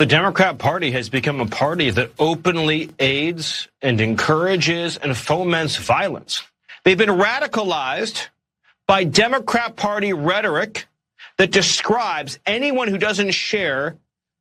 The Democrat Party has become a party that openly aids and encourages and foments violence. They've been radicalized by Democrat Party rhetoric that describes anyone who doesn't share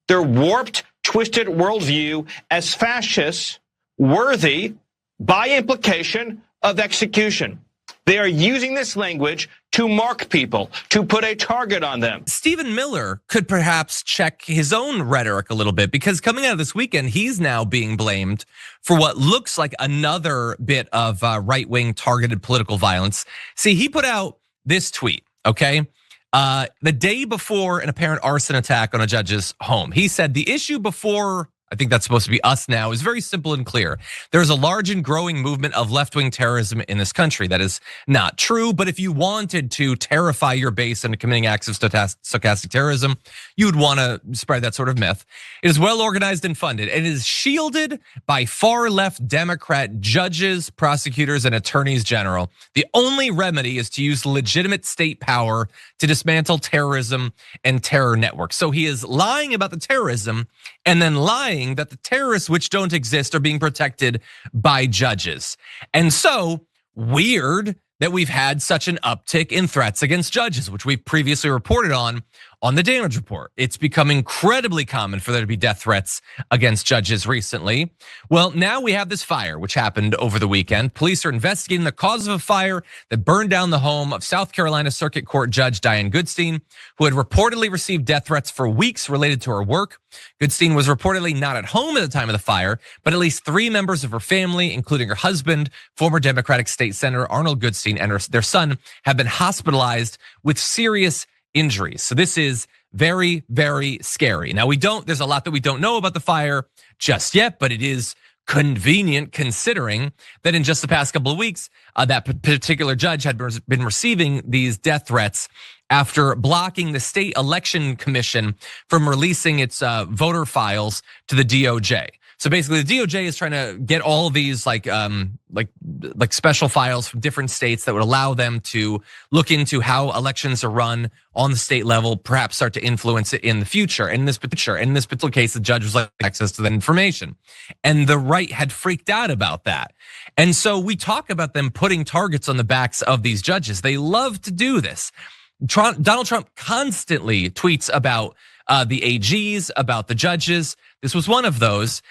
their warped, twisted worldview as fascists, worthy, by implication, of execution. They are using this language to mark people, to put a target on them. Stephen Miller could perhaps check his own rhetoric a little bit, because coming out of this weekend, he's now being blamed for what looks like another bit of right-wing targeted political violence. See, he put out this tweet, okay? The day before an apparent arson attack on a judge's home. He said the issue before, I think that's supposed to be us now, is very simple and clear. There's a large and growing movement of left-wing terrorism in this country. That is not true, but if you wanted to terrify your base into committing acts of stochastic terrorism, you would want to spread that sort of myth. It is well organized and funded. It is shielded by far-left Democrat judges, prosecutors, and attorneys general. The only remedy is to use legitimate state power to dismantle terrorism and terror networks. So he is lying about the terrorism and then lying that the terrorists which don't exist are being protected by judges. And so weird that we've had such an uptick in threats against judges, which we've previously reported on the damage report. It's become incredibly common for there to be death threats against judges recently. Well, now we have this fire, which happened over the weekend. Police are investigating the cause of a fire that burned down the home of South Carolina Circuit Court Judge Diane Goodstein, who had reportedly received death threats for weeks related to her work. Goodstein was reportedly not at home at the time of the fire, but at least 3 members of her family, including her husband, former Democratic State Senator Arnold Goodstein, and their son, have been hospitalized with serious injuries. So this is very, very scary. Now there's a lot that we don't know about the fire just yet, but it is convenient considering that in just the past couple of weeks, that particular judge had been receiving these death threats after blocking the state election commission from releasing its voter files to the DOJ. So basically, the DOJ is trying to get all of these like special files from different states that would allow them to look into how elections are run on the state level, perhaps start to influence it in the future. In this particular case, the judge was like access to that information, and the right had freaked out about that. And so we talk about them putting targets on the backs of these judges. They love to do this. Donald Trump constantly tweets about the AGs, about the judges. This was one of those.